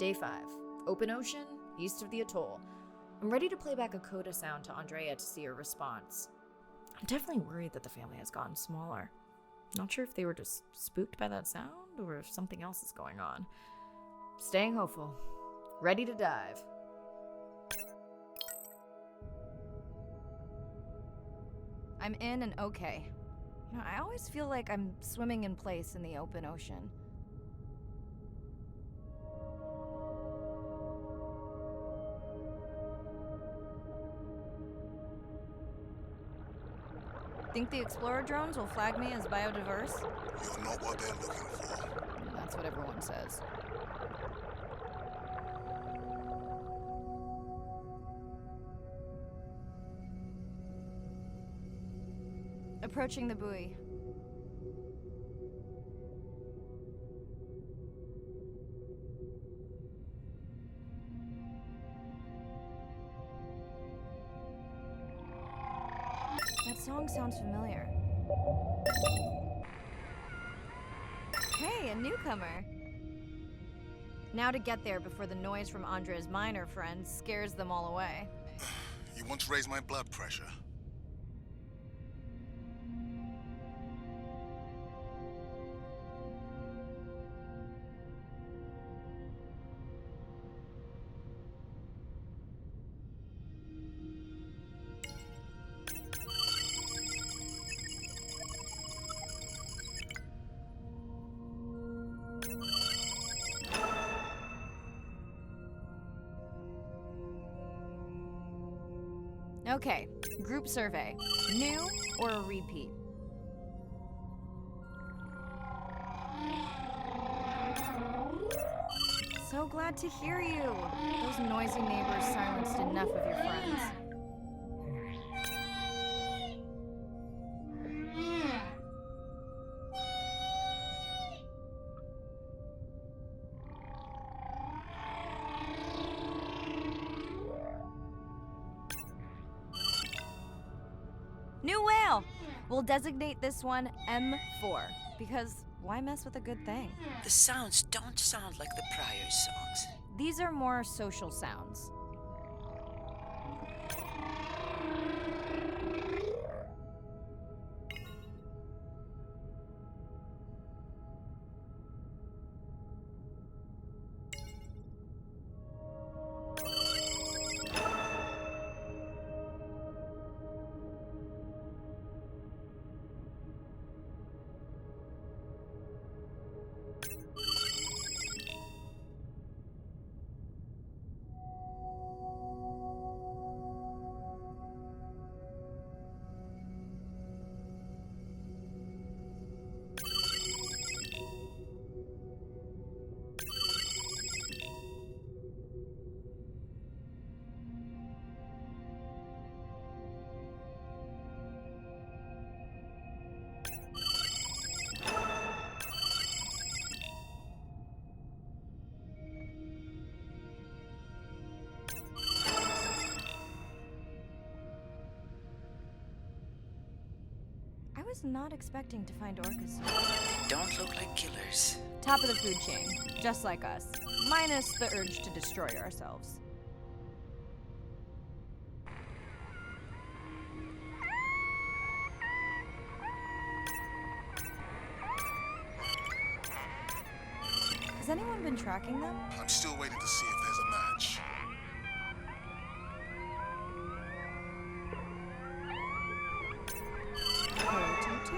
Day 5. Open ocean, east of the atoll. I'm ready to play back a coda sound to Andrea to see her response. I'm definitely worried that the family has gotten smaller. Not sure if they were just spooked by that sound or if something else is going on. Staying hopeful. Ready to dive. I'm in and okay. I always feel like I'm swimming in place in the open ocean. Think the Explorer drones will flag me as biodiverse? You're not what they're looking for. That's what everyone says. Approaching the buoy. That song sounds familiar. Hey, a newcomer. Now to get there before the noise from Andrea's miner friends scares them all away. You want to raise my blood pressure? Okay, group survey. New or a repeat? So glad to hear you. Those noisy neighbors silenced enough of your friends. New whale! We'll designate this one M4, because why mess with a good thing? The sounds don't sound like the prior songs. These are more social sounds. I was not expecting to find orcas here. They don't look like killers. Top of the food chain, just like us. Minus the urge to destroy ourselves. Has anyone been tracking them? I'm still waiting to see if there's a match. Too.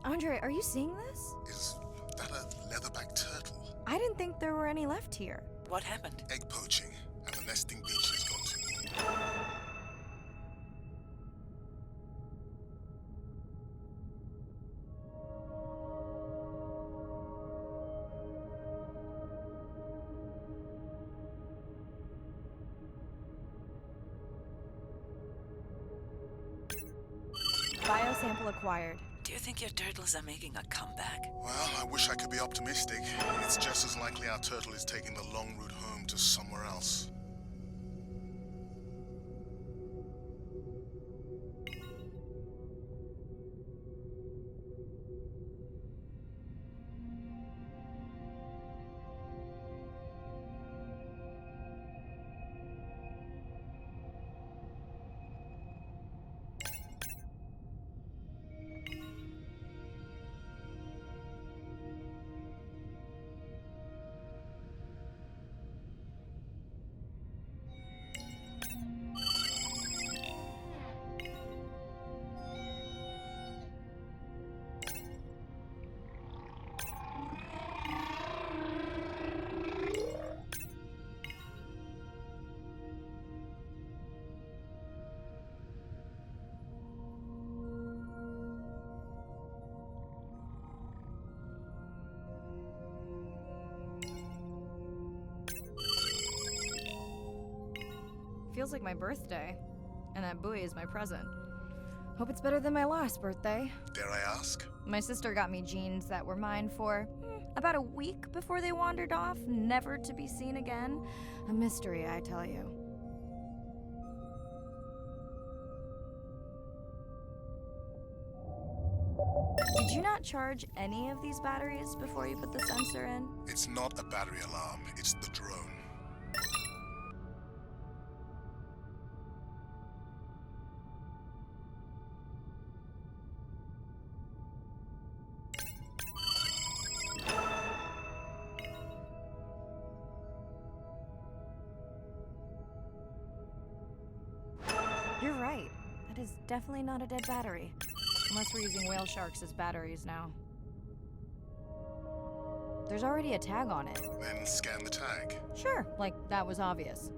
Andre, are you seeing this? Is that a leatherback turtle? I didn't think there were any left here. What happened? Egg poaching, and the nesting beach has got too warm. sample acquired. Do you think your turtles are making a comeback? Well, I wish I could be optimistic. It's just as likely our turtle is taking the long route home to somewhere else. Feels like my birthday, and that buoy is my present. Hope it's better than my last birthday. Dare I ask? My sister got me jeans that were mine for about a week before they wandered off, never to be seen again. A mystery, I tell you. Did you not charge any of these batteries before you put the sensor in? It's not a battery alarm, it's the drone. You're right. That is definitely not a dead battery. Unless we're using whale sharks as batteries now. There's already a tag on it. Then scan the tag. Sure, like that was obvious.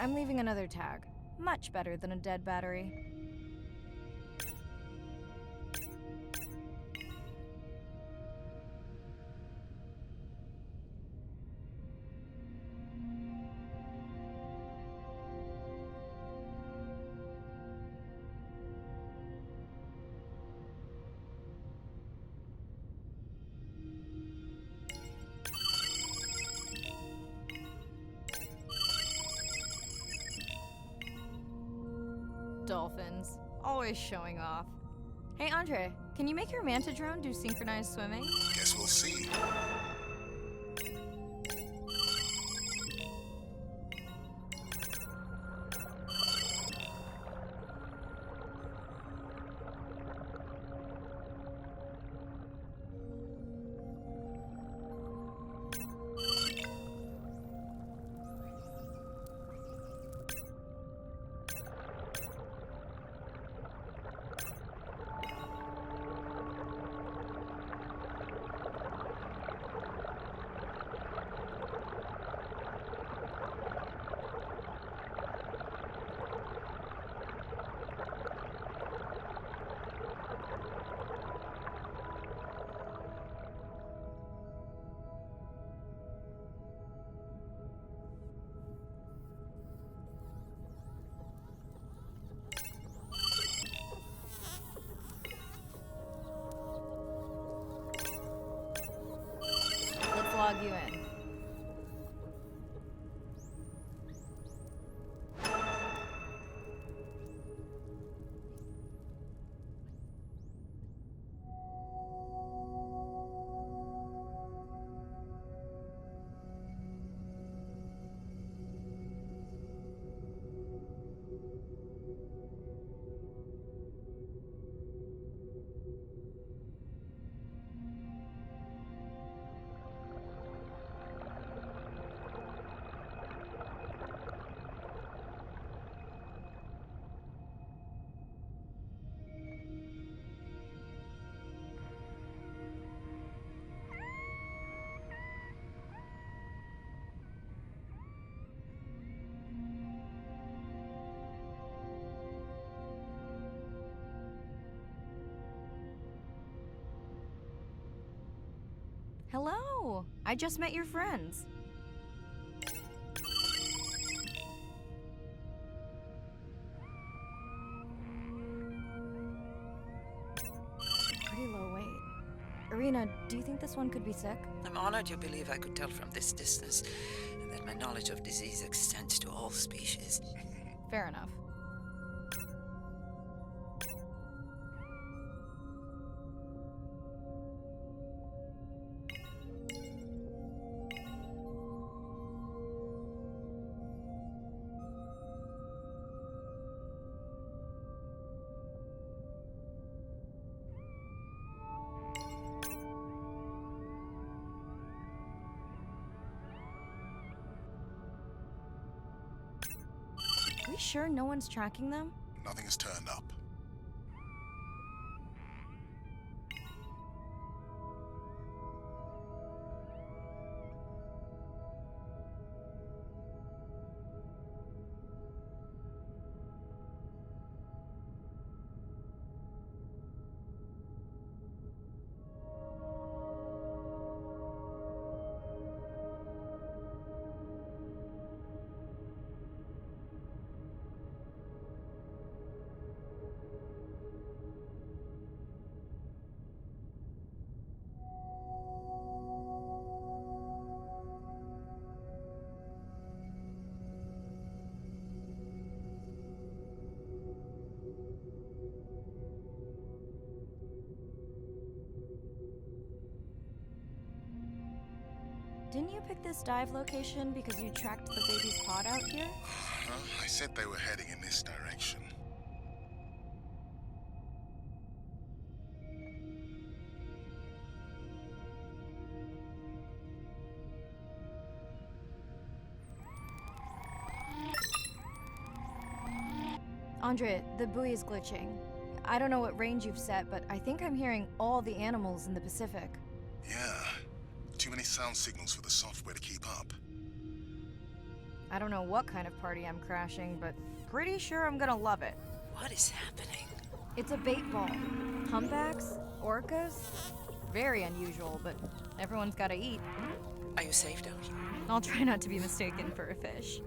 I'm leaving another tag. Much better than a dead battery. Dolphins. Always showing off. Hey, Andre, can you make your manta drone do synchronized swimming? Guess we'll see. Let's log you in. Hello! I just met your friends. Pretty low weight. Irina, do you think this one could be sick? I'm honored you believe I could tell from this distance, and that my knowledge of disease extends to all species. Fair enough. Are we sure no one's tracking them? Nothing has turned up. Didn't you pick this dive location because you tracked the baby's pod out here? I said they were heading in this direction. Andre, the buoy is glitching. I don't know what range you've set, but I think I'm hearing all the animals in the Pacific. Yeah. Too many sound signals for the software to keep up. I don't know what kind of party I'm crashing, but pretty sure I'm gonna love it. What is happening? It's a bait ball. Humpbacks? Orcas? Very unusual, but everyone's gotta eat. Are you safe down here? I'll try not to be mistaken for a fish.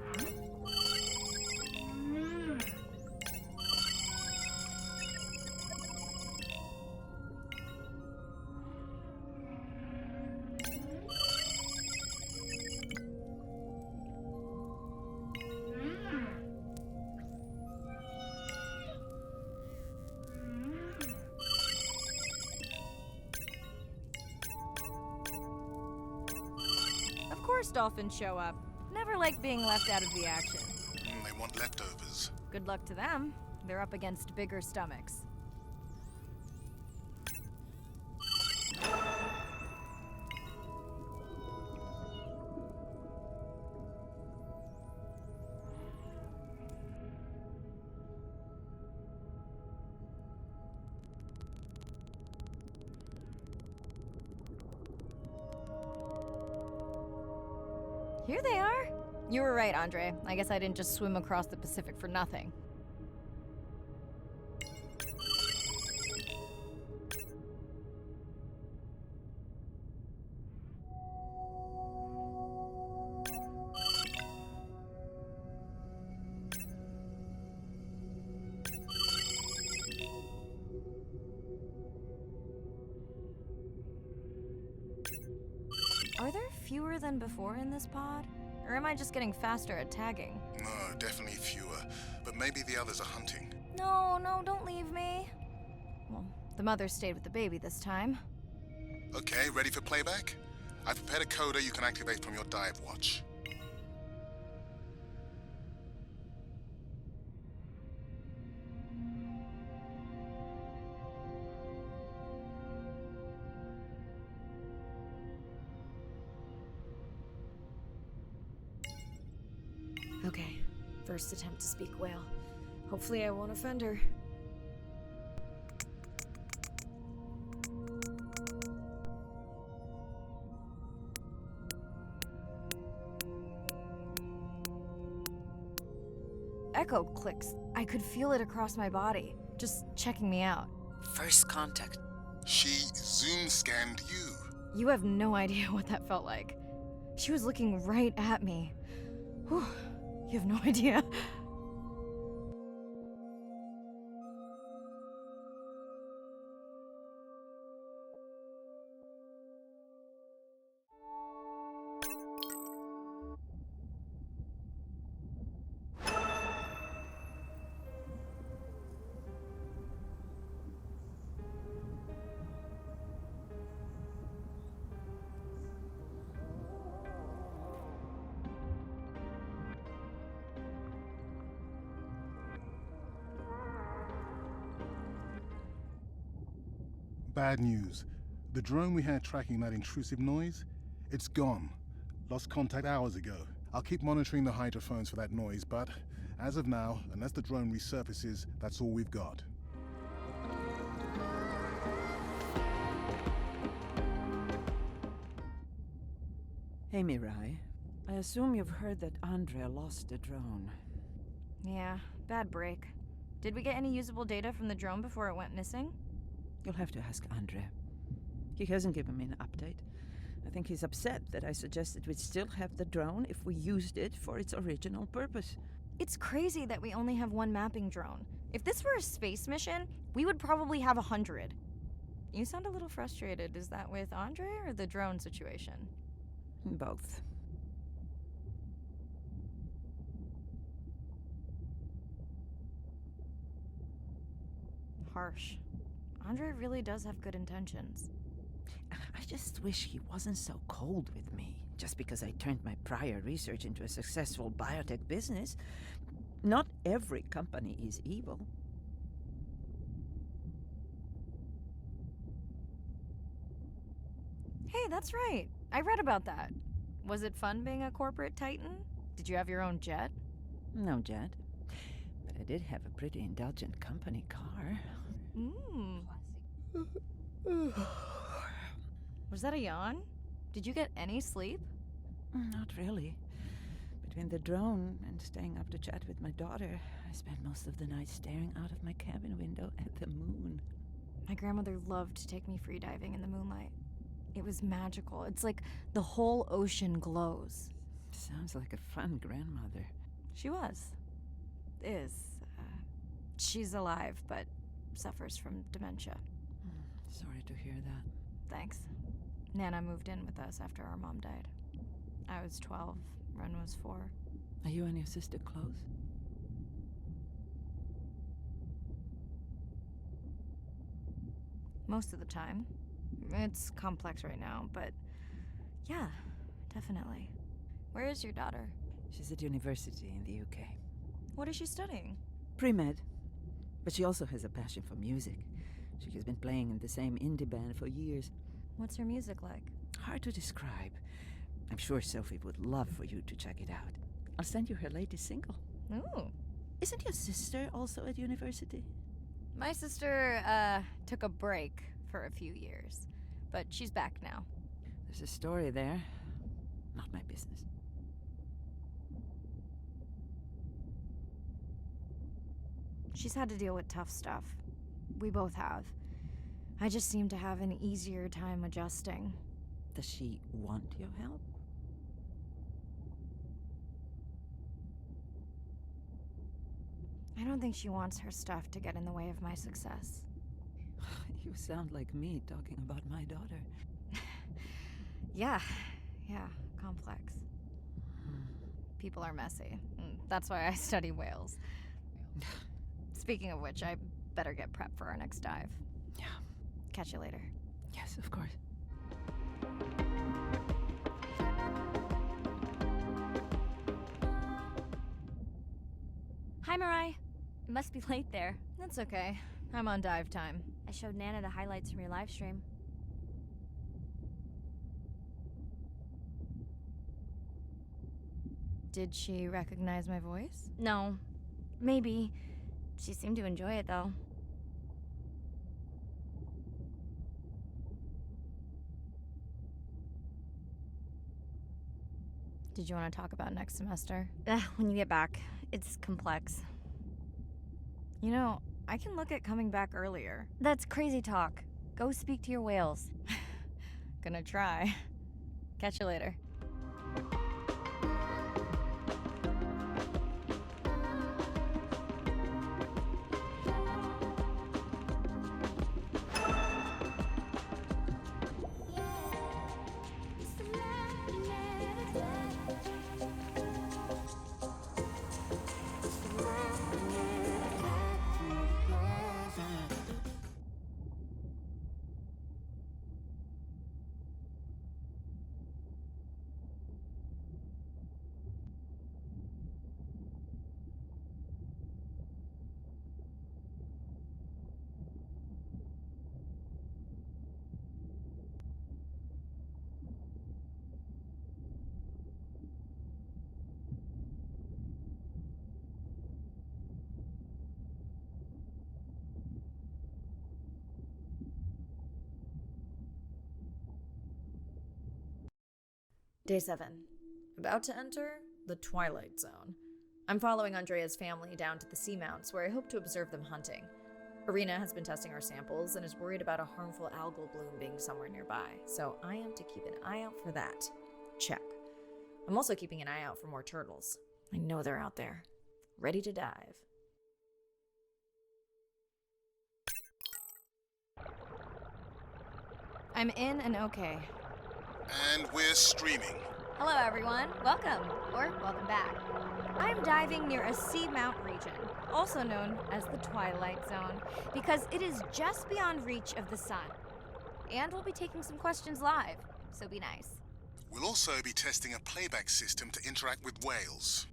Of course dolphins show up. Never like being left out of the action. They want leftovers. Good luck to them. They're up against bigger stomachs. Here they are. You were right, Andre. I guess I didn't just swim across the Pacific for nothing. Are there fewer than before in this pod? Or am I just getting faster at tagging? No, definitely fewer. But maybe the others are hunting. No, don't leave me. Well, the mother stayed with the baby this time. Okay, ready for playback? I've prepared a coder you can activate from your dive watch. Okay, first attempt to speak whale. Hopefully I won't offend her. Echo clicks. I could feel it across my body, just checking me out. First contact. She zoom scanned you. You have no idea what that felt like. She was looking right at me. Whew, you have no idea. Bad news. The drone we had tracking that intrusive noise, it's gone. Lost contact hours ago. I'll keep monitoring the hydrophones for that noise, but as of now, unless the drone resurfaces, that's all we've got. Hey, Mirai. I assume you've heard that Andrea lost the drone. Yeah, bad break. Did we get any usable data from the drone before it went missing? You'll have to ask Andrea. He hasn't given me an update. I think he's upset that I suggested we'd still have the drone if we used it for its original purpose. It's crazy that we only have one mapping drone. If this were a space mission, we would probably have 100. You sound a little frustrated. Is that with Andre or the drone situation? Both. Harsh. Andre really does have good intentions. I just wish he wasn't so cold with me, just because I turned my prior research into a successful biotech business. Not every company is evil. Hey, that's right. I read about that. Was it fun being a corporate titan? Did you have your own jet? No jet. But I did have a pretty indulgent company car. Was that a yawn? Did you get any sleep? Not really. Between the drone and staying up to chat with my daughter, I spent most of the night staring out of my cabin window at the moon. My grandmother loved to take me freediving in the moonlight. It was magical. It's like the whole ocean glows. Sounds like a fun grandmother. She was. Is. She's alive, but suffers from dementia. Sorry to hear that. Thanks. Nana moved in with us after our mom died. I was 12. Ren was 4. Are you and your sister close? Most of the time. It's complex right now, but yeah, definitely. Where is your daughter? She's at university in the UK. What is she studying? Pre-med. But she also has a passion for music. She has been playing in the same indie band for years. What's her music like? Hard to describe. I'm sure Sophie would love for you to check it out. I'll send you her latest single. Ooh. Isn't your sister also at university? My sister, took a break for a few years, but she's back now. There's a story there. Not my business. She's had to deal with tough stuff. We both have. I just seem to have an easier time adjusting. Does she want your help? I don't think she wants her stuff to get in the way of my success. You sound like me talking about my daughter. Yeah, complex. People are messy. That's why I study whales. Speaking of which, I better get prepped for our next dive. Yeah. Catch you later. Yes, of course. Hi, Mirai. It must be late there. That's okay. I'm on dive time. I showed Nana the highlights from your live stream. Did she recognize my voice? No. Maybe. She seemed to enjoy it, though. Did you want to talk about next semester? When you get back. It's complex. You know, I can look at coming back earlier. That's crazy talk. Go speak to your whales. Gonna try. Catch you later. Day 7. About to enter the Twilight Zone. I'm following Andrea's family down to the seamounts where I hope to observe them hunting. Irina has been testing our samples and is worried about a harmful algal bloom being somewhere nearby, so I am to keep an eye out for that. Check. I'm also keeping an eye out for more turtles. I know they're out there, ready to dive. I'm in and okay. And we're streaming. Hello, everyone. Welcome, or welcome back. I'm diving near a seamount region, also known as the Twilight Zone, because it is just beyond reach of the sun. And we'll be taking some questions live, so be nice. We'll also be testing a playback system to interact with whales.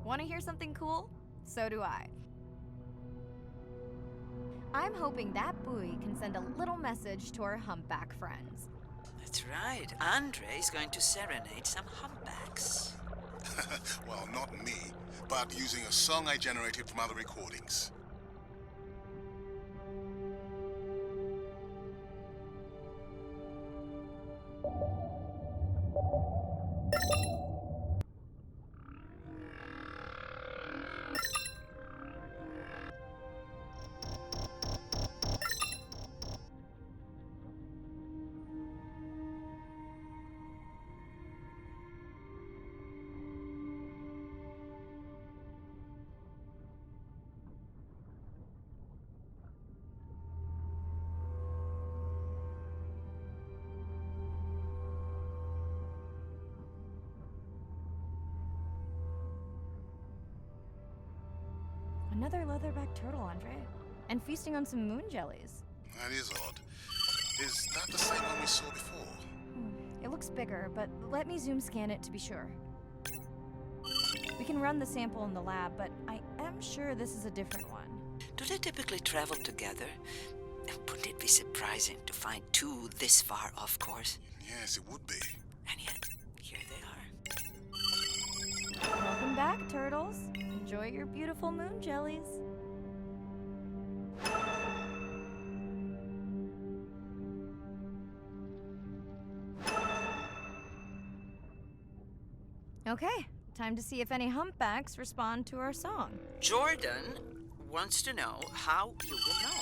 Want to hear something cool? So do I. I'm hoping that buoy can send a little message to our humpback friends. That's right. Andre is going to serenade some humpbacks. Well, not me, but using a song I generated from other recordings. Another leatherback turtle, Andre. And feasting on some moon jellies. That is odd. Is that the same one we saw before? It looks bigger, but let me zoom scan it to be sure. We can run the sample in the lab, but I am sure this is a different one. Do they typically travel together? Wouldn't it be surprising to find two this far off course? Yes, it would be. And yet, here they are. Welcome back, turtles. Enjoy your beautiful moon jellies. Okay, time to see if any humpbacks respond to our song. Jordan wants to know how you will know.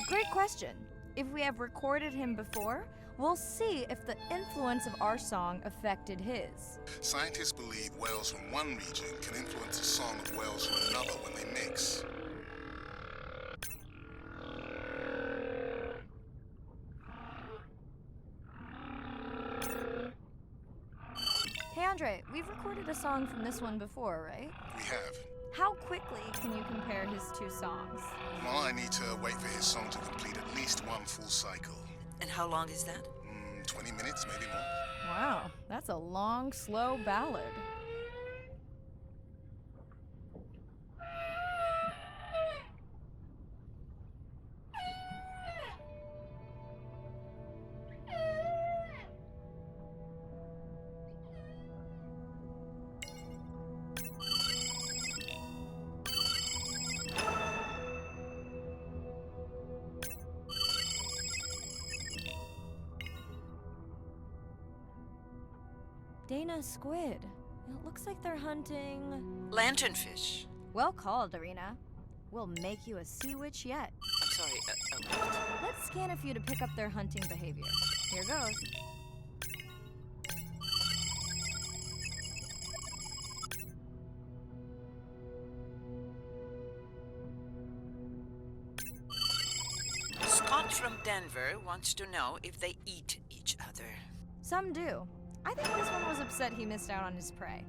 Great question. If we have recorded him before, we'll see if the influence of our song affected his. Scientists believe whales from one region can influence the song of whales from another when they mix. Hey Andre, we've recorded a song from this one before, right? We have. How quickly can you compare his two songs? Well, I need to wait for his song to complete at least one full cycle. And how long is that? 20 minutes, maybe more. Wow, that's a long, slow ballad. Arena squid. It looks like they're hunting... Lanternfish. Well called, Arena. We'll make you a sea witch yet. I'm sorry, what? Let's scan a few to pick up their hunting behavior. Here goes. Scott from Denver wants to know if they eat each other. Some do. I think this one was upset he missed out on his prey.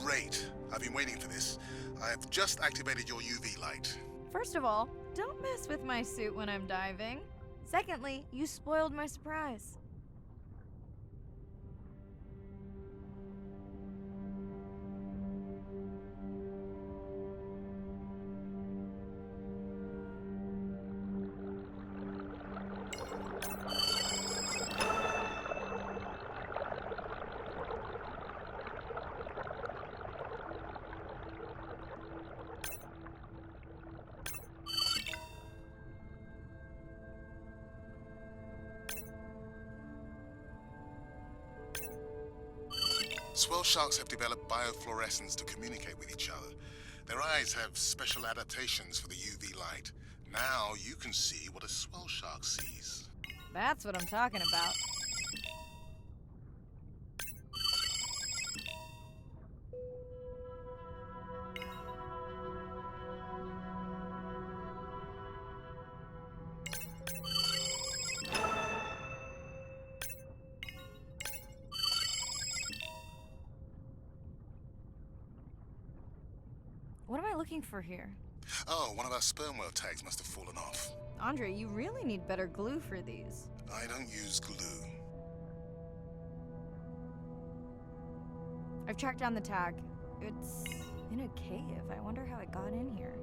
Great. I've been waiting for this. I have just activated your UV light. First of all, don't mess with my suit when I'm diving. Secondly, you spoiled my surprise. Swell sharks have developed biofluorescence to communicate with each other. Their eyes have special adaptations for the UV light. Now you can see what a swell shark sees. That's what I'm talking about. What am I looking for here? Oh, one of our sperm whale tags must have fallen off. Andre, you really need better glue for these. I don't use glue. I've tracked down the tag. It's in a cave. I wonder how it got in here.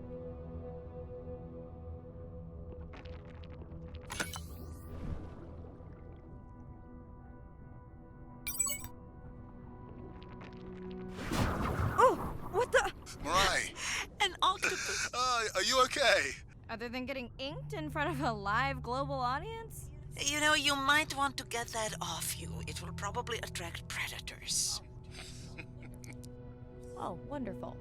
Oh! What the? Mirai! An octopus. Are you okay? Other than getting inked in front of a live global audience? You know, you might want to get that off you. It will probably attract predators. Oh, wonderful.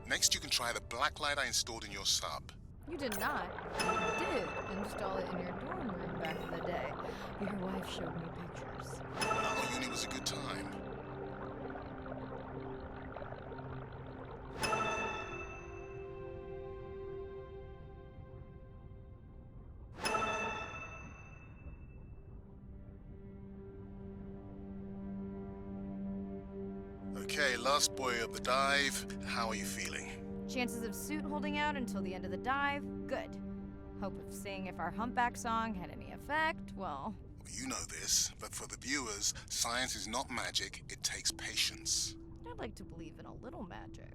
Next, you can try the black light I installed in your sub. You did not. You did install it in your dorm room back in the day. Your wife showed me pictures. Our uni was a good time. Okay, last boy of the dive. How are you feeling? Chances of suit holding out until the end of the dive? Good. Hope of seeing if our humpback song had any effect, well... You know this, but for the viewers, science is not magic, it takes patience. I'd like to believe in a little magic.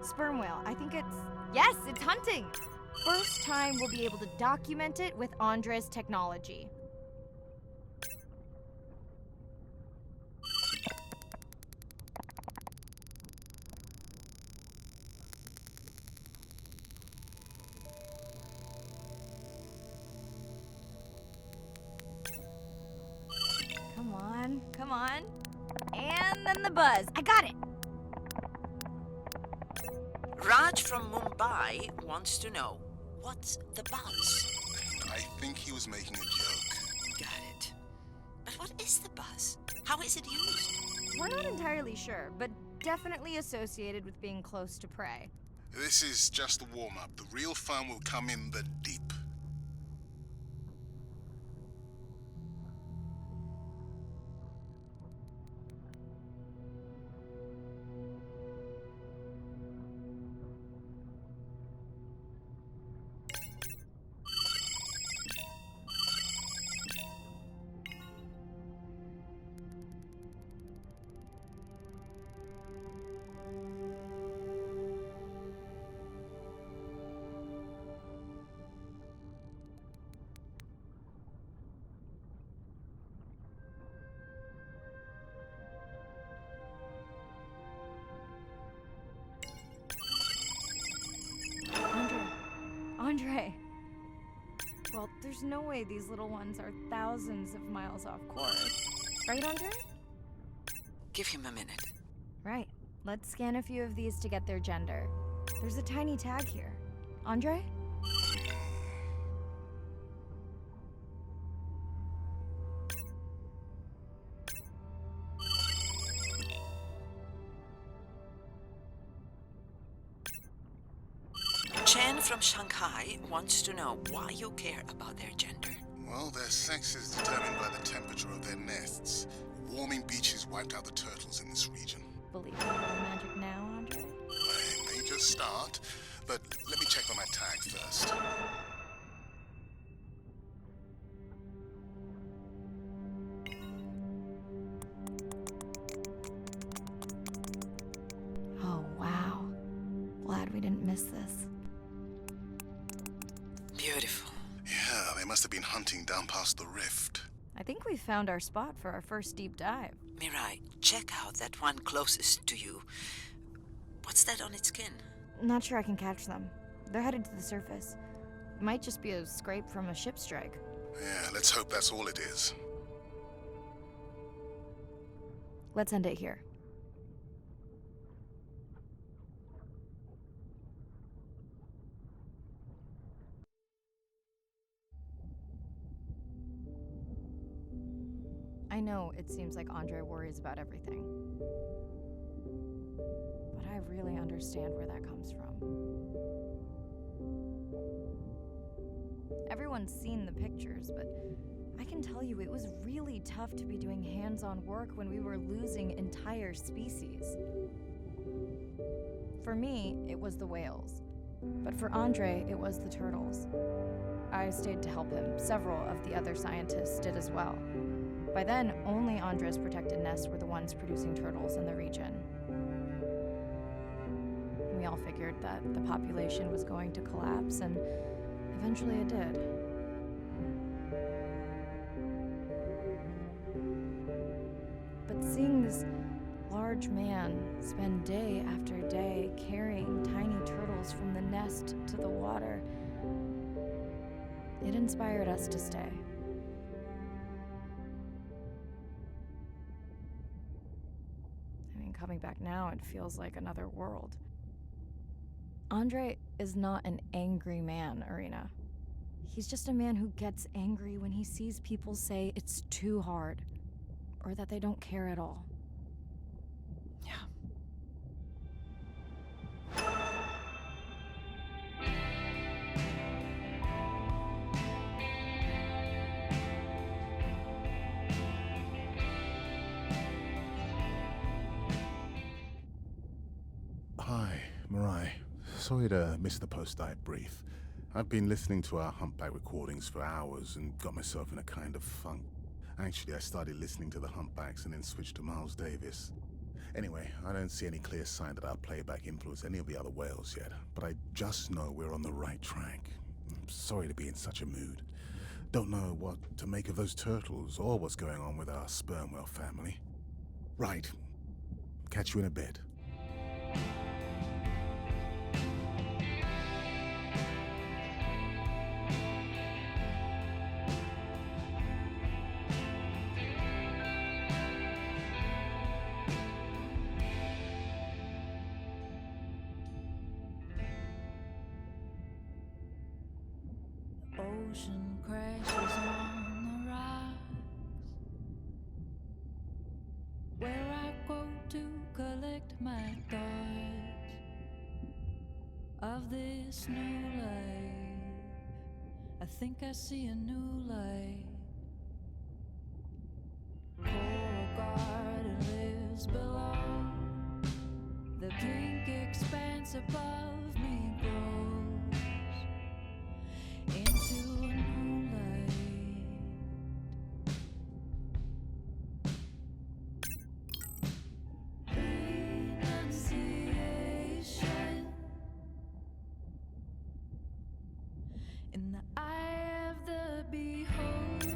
Sperm whale. I think it's... Yes, it's hunting! First time we'll be able to document it with Andre's technology. Come on, come on. And then the buzz. I got it! Raj from Mumbai wants to know, what's the buzz? I think he was making a joke. Got it. But what is the buzz? How is it used? We're not entirely sure, but definitely associated with being close to prey. This is just the warm-up. The real fun will come in the deep. Andre. Well, there's no way these little ones are thousands of miles off course. Right, Andre? Give him a minute. Right. Let's scan a few of these to get their gender. There's a tiny tag here. Andre? Chen from Shanghai wants to know why you care about their gender. Well, their sex is determined by the temperature of their nests. Warming beaches wiped out the turtles in this region. Believe in a little magic now, Andre? I may just start, but let me check on my tag first. Oh, wow. Glad we didn't miss this. Beautiful. Yeah, they must have been hunting down past the rift. I think we found our spot for our first deep dive. Mirai, check out that one closest to you. What's that on its skin? Not sure I can catch them. They're headed to the surface. Might just be a scrape from a ship strike. Yeah, let's hope that's all it is. Let's end it here. I know it seems like Andre worries about everything. But I really understand where that comes from. Everyone's seen the pictures, but I can tell you it was really tough to be doing hands-on work when we were losing entire species. For me, it was the whales. But for Andre, it was the turtles. I stayed to help him. Several of the other scientists did as well. By then, only Andre's protected nests were the ones producing turtles in the region. We all figured that the population was going to collapse, and eventually it did. But seeing this large man spend day after day carrying tiny turtles from the nest to the water, it inspired us to stay. coming back now, it feels like another world. Andre is not an angry man, Irina. He's just a man who gets angry when he sees people say it's too hard, or that they don't care at all. Yeah. Hi, Mirai. Sorry to miss the post-dive brief. I've been listening to our Humpback recordings for hours and got myself in a kind of funk. Actually, I started listening to the Humpbacks and then switched to Miles Davis. Anyway, I don't see any clear sign that our playback influenced any of the other whales yet, but I just know we're on the right track. I'm sorry to be in such a mood. Don't know what to make of those turtles or what's going on with our sperm whale family. Right. Catch you in a bit. Ocean crashes on the rocks, where I go to collect my thoughts of this new life. I think I see a new light. Coral garden lives below, the pink expanse above me grows into a new light. Renunciation in the eye of the beholder.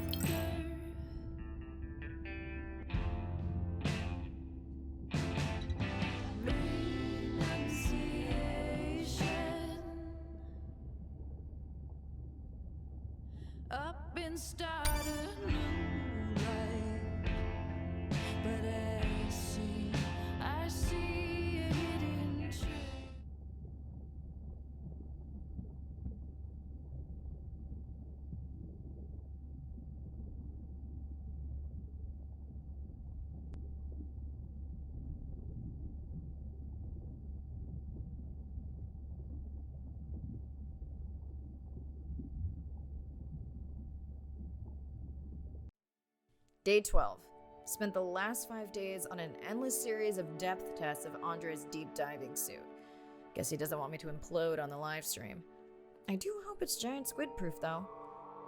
Renunciation up and start a new life. But I see a hidden trail. Day 12. Spent the last 5 days on an endless series of depth tests of Andre's deep diving suit. Guess he doesn't want me to implode on the live stream. I do hope it's giant squid proof though.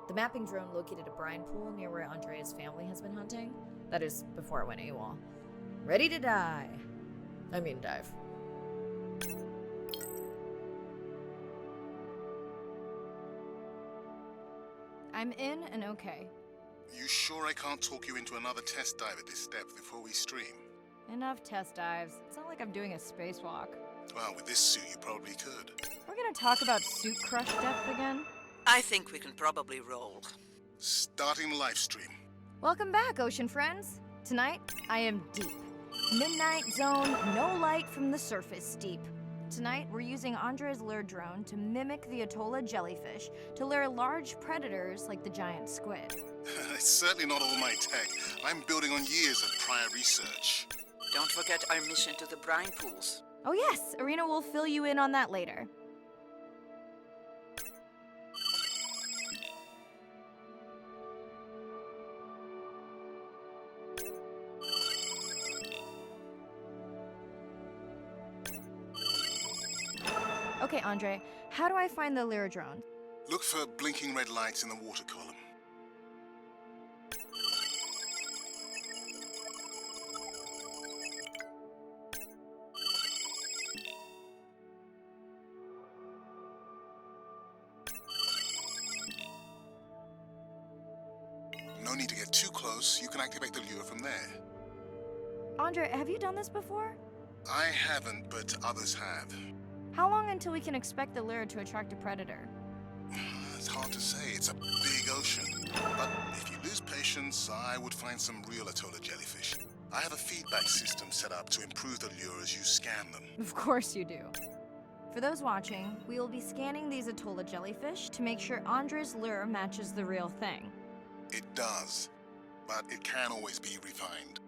The mapping drone located a brine pool near where Andrea's family has been hunting. That is, before it went AWOL. Ready to dive. Dive. I'm in and okay. You sure I can't talk you into another test dive at this depth before we stream? Enough test dives. It's not like I'm doing a spacewalk. Well, with this suit, you probably could. We're gonna talk about suit crush depth again? I think we can probably roll. Starting the live stream. Welcome back, ocean friends. Tonight, I am deep. Midnight zone, no light from the surface deep. Tonight, we're using Andre's lure drone to mimic the Atolla jellyfish to lure large predators like the giant squid. It's certainly not all my tech. I'm building on years of prior research. Don't forget our mission to the brine pools. Oh yes, Irina will fill you in on that later. Okay, Andre, how do I find the lure drone? Look for blinking red lights in the water column. No need to get too close. You can activate the lure from there. Andre, have you done this before? I haven't, but others have. How long until we can expect the lure to attract a predator? It's hard to say. It's a big ocean. But if you lose patience, I would find some real Atolla jellyfish. I have a feedback system set up to improve the lure as you scan them. Of course you do. For those watching, we will be scanning these Atolla jellyfish to make sure Andre's lure matches the real thing. It does, but it can always be refined.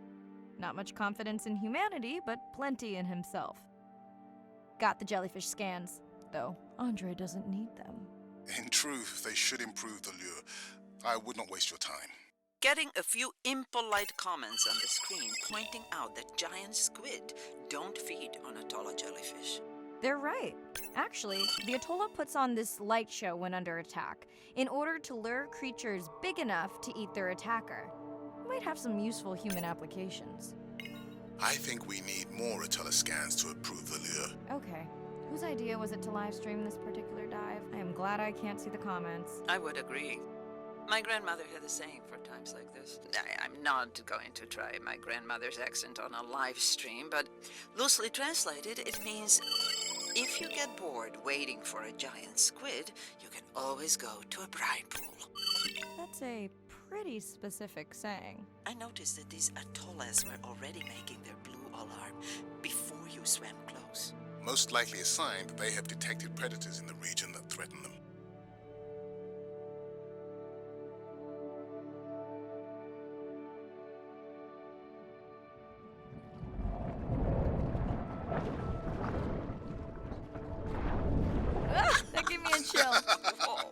Not much confidence in humanity, but plenty in himself. Got the jellyfish scans, though Andre doesn't need them. In truth, they should improve the lure. I would not waste your time. Getting a few impolite comments on the screen pointing out that giant squid don't feed on Atolla jellyfish. They're right. Actually, the Atolla puts on this light show when under attack, in order to lure creatures big enough to eat their attacker. Might have some useful human applications. I think we need more Atolla scans to approve the lure. Okay. Whose idea was it to live stream this particular dive? I am glad I can't see the comments. I would agree. My grandmother had a saying for times like this. I'm not going to try my grandmother's accent on a live stream, but loosely translated, it means if you get bored waiting for a giant squid, you can always go to a brine pool. That's a pretty specific saying. I noticed that these atollas were already making their blue alarm before you swam close. Most likely a sign that they have detected predators in the region that threaten them. That gave me a chill. Whoa.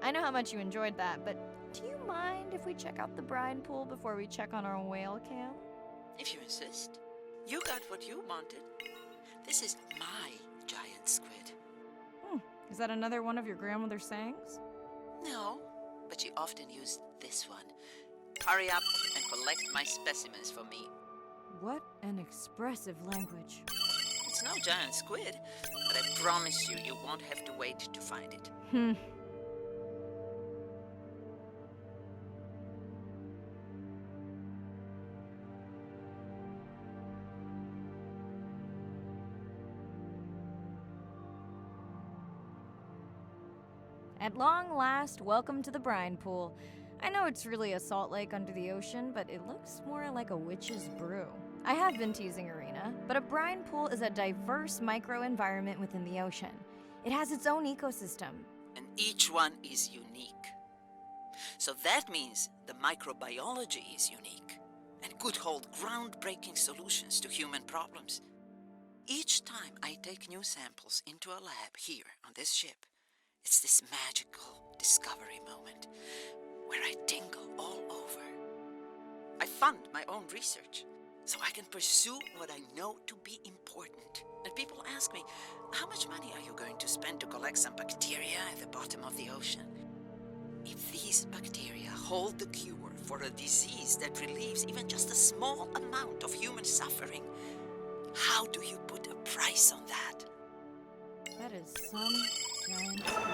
I know how much you enjoyed that, but do you mind if we check out the brine pool before we check on our whale cam? If you insist. You got what you wanted. This is my giant squid. Is that another one of your grandmother's sayings? No, but she often used this one. Hurry up and collect my specimens for me. What an expressive language. It's no giant squid, but I promise you, you won't have to wait to find it. At long last, welcome to the brine pool. I know it's really a salt lake under the ocean, but it looks more like a witch's brew. I have been teasing Arena, but a brine pool is a diverse microenvironment within the ocean. It has its own ecosystem. And each one is unique. So that means the microbiology is unique and could hold groundbreaking solutions to human problems. Each time I take new samples into a lab here on this ship, it's this magical discovery moment where I tingle all over. I fund my own research so I can pursue what I know to be important. And people ask me, how much money are you going to spend to collect some bacteria at the bottom of the ocean? If these bacteria hold the cure for a disease that relieves even just a small amount of human suffering, how do you put a price on that? That is some giant squid.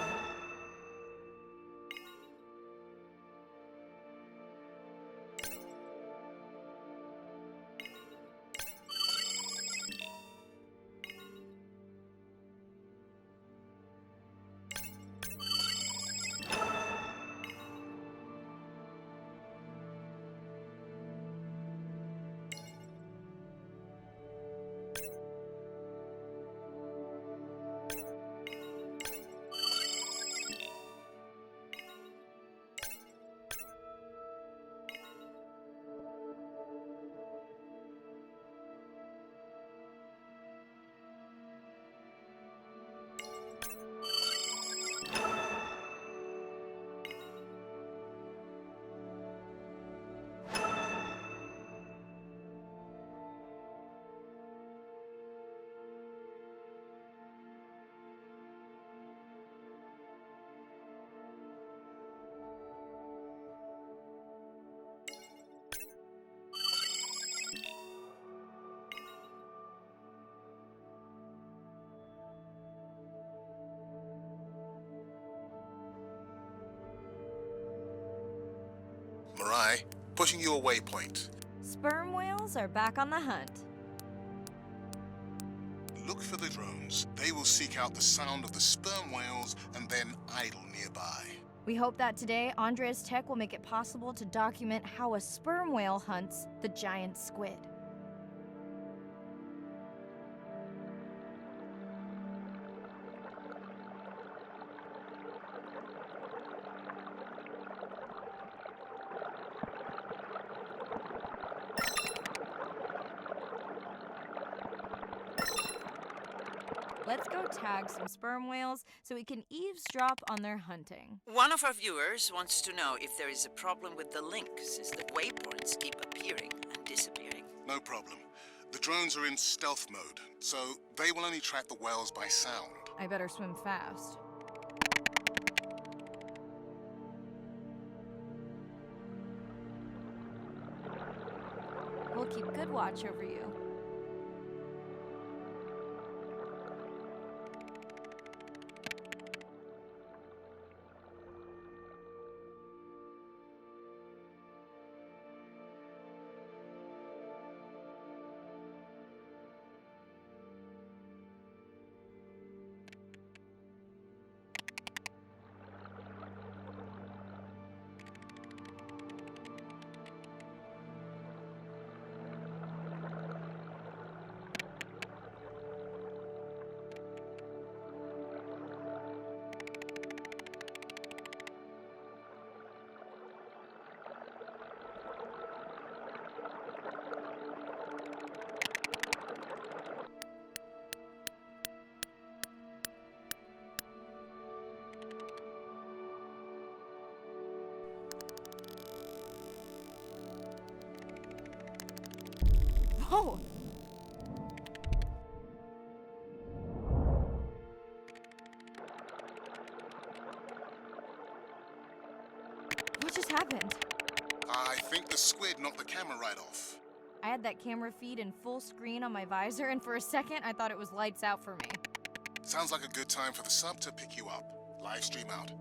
Mirai, pushing you a waypoint. Sperm whales are back on the hunt. Look for the drones. They will seek out the sound of the sperm whales and then idle nearby. We hope that today, Andrea's tech will make it possible to document how a sperm whale hunts the giant squid. Let's go tag some sperm whales so we can eavesdrop on their hunting. One of our viewers wants to know if there is a problem with the link, since the waypoints keep appearing and disappearing. No problem. The drones are in stealth mode, so they will only track the whales by sound. I better swim fast. We'll keep good watch over you. Whoa! What just happened? I think the squid knocked the camera right off. I had that camera feed in full screen on my visor, and for a second I thought it was lights out for me. Sounds like a good time for the sub to pick you up. Live stream out.